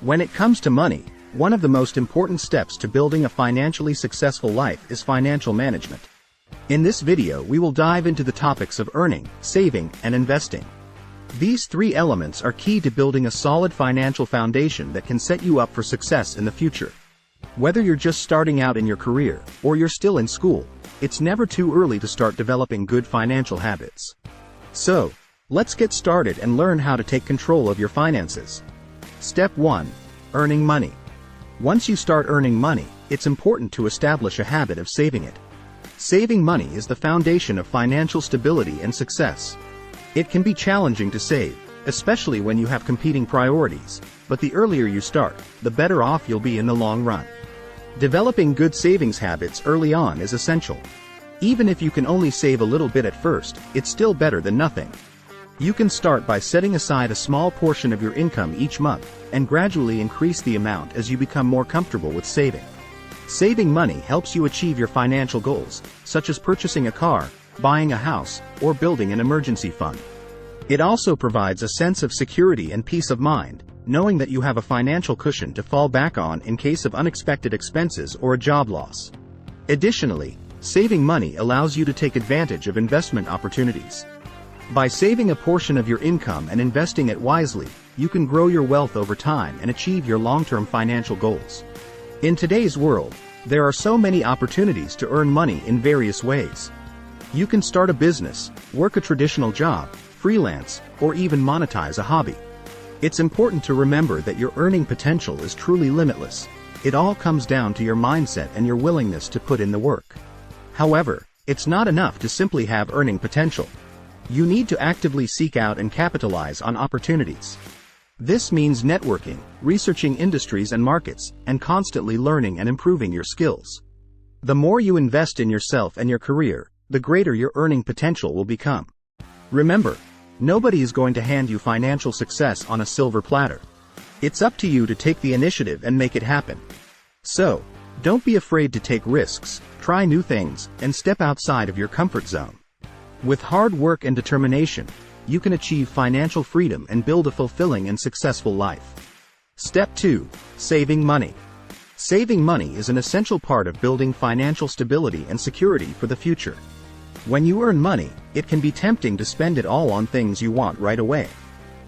When it comes to money, one of the most important steps to building a financially successful life is financial management. In this video, we will dive into the topics of earning, saving, and investing. These three elements are key to building a solid financial foundation that can set you up for success in the future. Whether you're just starting out in your career, or you're still in school, it's never too early to start developing good financial habits. So, let's get started and learn how to take control of your finances. Step 1. Earning money. Once you start earning money, it's important to establish a habit of saving it. Saving money is the foundation of financial stability and success. It can be challenging to save, especially when you have competing priorities, but the earlier you start, the better off you'll be in the long run. Developing good savings habits early on is essential. Even if you can only save a little bit at first, it's still better than nothing. You can start by setting aside a small portion of your income each month, and gradually increase the amount as you become more comfortable with saving. Saving money helps you achieve your financial goals, such as purchasing a car, buying a house, or building an emergency fund. It also provides a sense of security and peace of mind, knowing that you have a financial cushion to fall back on in case of unexpected expenses or a job loss. Additionally, saving money allows you to take advantage of investment opportunities. By saving a portion of your income and investing it wisely, you can grow your wealth over time and achieve your long-term financial goals. In today's world, there are so many opportunities to earn money in various ways. You can start a business, work a traditional job, freelance, or even monetize a hobby. It's important to remember that your earning potential is truly limitless. It all comes down to your mindset and your willingness to put in the work. However, it's not enough to simply have earning potential. You need to actively seek out and capitalize on opportunities. This means networking, researching industries and markets, and constantly learning and improving your skills. The more you invest in yourself and your career, the greater your earning potential will become. Remember, nobody is going to hand you financial success on a silver platter. It's up to you to take the initiative and make it happen. So, don't be afraid to take risks, try new things, and step outside of your comfort zone. With hard work and determination, you can achieve financial freedom and build a fulfilling and successful life. Step 2. Saving money. Saving money is an essential part of building financial stability and security for the future. When you earn money, it can be tempting to spend it all on things you want right away.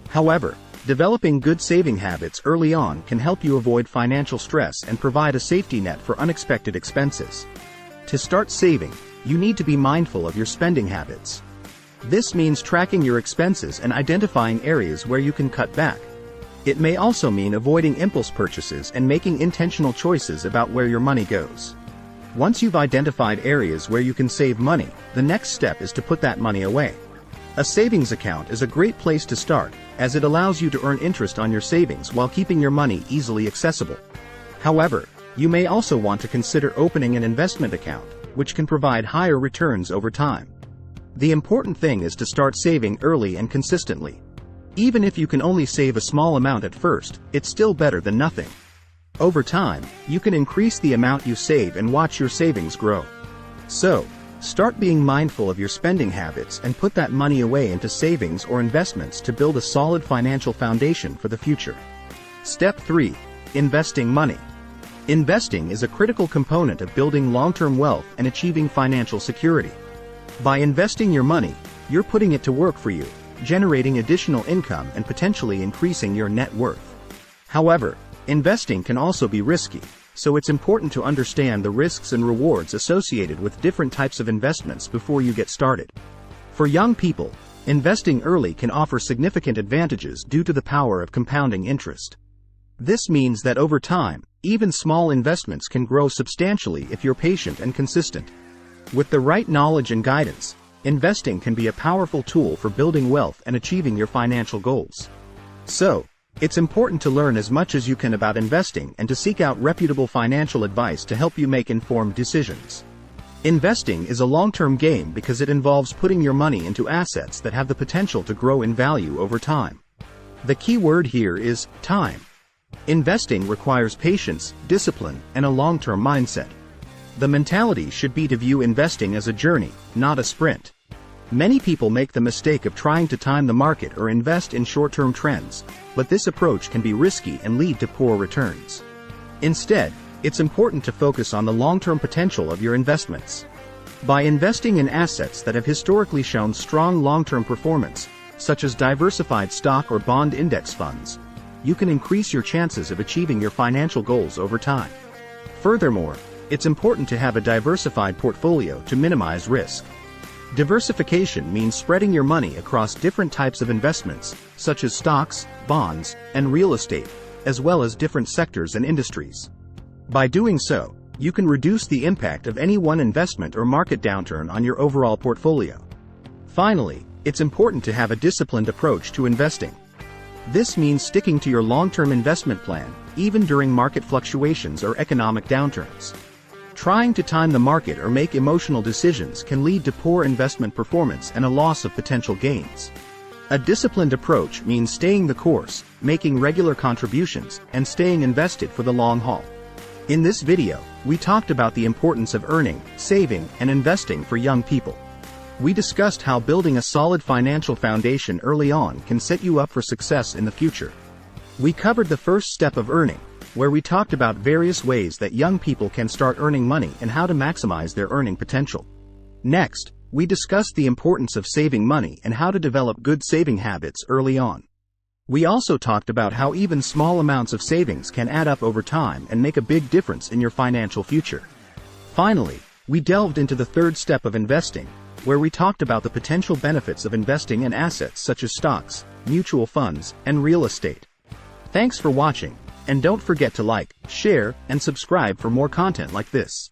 However, developing good saving habits early on can help you avoid financial stress and provide a safety net for unexpected expenses. To start saving, you need to be mindful of your spending habits. This means tracking your expenses and identifying areas where you can cut back. It may also mean avoiding impulse purchases and making intentional choices about where your money goes. Once you've identified areas where you can save money, the next step is to put that money away. A savings account is a great place to start, as it allows you to earn interest on your savings while keeping your money easily accessible. However, you may also want to consider opening an investment account, which can provide higher returns over time. The important thing is to start saving early and consistently. Even if you can only save a small amount at first, it's still better than nothing. Over time, you can increase the amount you save and watch your savings grow. So, start being mindful of your spending habits and put that money away into savings or investments to build a solid financial foundation for the future. Step 3. Investing money. Investing is a critical component of building long-term wealth and achieving financial security. By investing your money, you're putting it to work for you, generating additional income and potentially increasing your net worth. However, investing can also be risky, so it's important to understand the risks and rewards associated with different types of investments before you get started. For young people, investing early can offer significant advantages due to the power of compounding interest. This means that over time, even small investments can grow substantially if you're patient and consistent. With the right knowledge and guidance, investing can be a powerful tool for building wealth and achieving your financial goals. So, it's important to learn as much as you can about investing and to seek out reputable financial advice to help you make informed decisions. Investing is a long-term game because it involves putting your money into assets that have the potential to grow in value over time. The key word here is time. Investing requires patience, discipline, and a long-term mindset. The mentality should be to view investing as a journey, not a sprint. Many people make the mistake of trying to time the market or invest in short-term trends, but this approach can be risky and lead to poor returns. Instead, it's important to focus on the long-term potential of your investments. By investing in assets that have historically shown strong long-term performance, such as diversified stock or bond index funds, you can increase your chances of achieving your financial goals over time. Furthermore, it's important to have a diversified portfolio to minimize risk. Diversification means spreading your money across different types of investments, such as stocks, bonds, and real estate, as well as different sectors and industries. By doing so, you can reduce the impact of any one investment or market downturn on your overall portfolio. Finally, it's important to have a disciplined approach to investing. This means sticking to your long-term investment plan, even during market fluctuations or economic downturns. Trying to time the market or make emotional decisions can lead to poor investment performance and a loss of potential gains. A disciplined approach means staying the course, making regular contributions, and staying invested for the long haul. In this video, we talked about the importance of earning, saving, and investing for young people. We discussed how building a solid financial foundation early on can set you up for success in the future. We covered the first step of earning, where we talked about various ways that young people can start earning money and how to maximize their earning potential. Next, we discussed the importance of saving money and how to develop good saving habits early on. We also talked about how even small amounts of savings can add up over time and make a big difference in your financial future. Finally, we delved into the third step of investing, where we talked about the potential benefits of investing in assets such as stocks, mutual funds, and real estate. Thanks for watching. And don't forget to like, share, and subscribe for more content like this.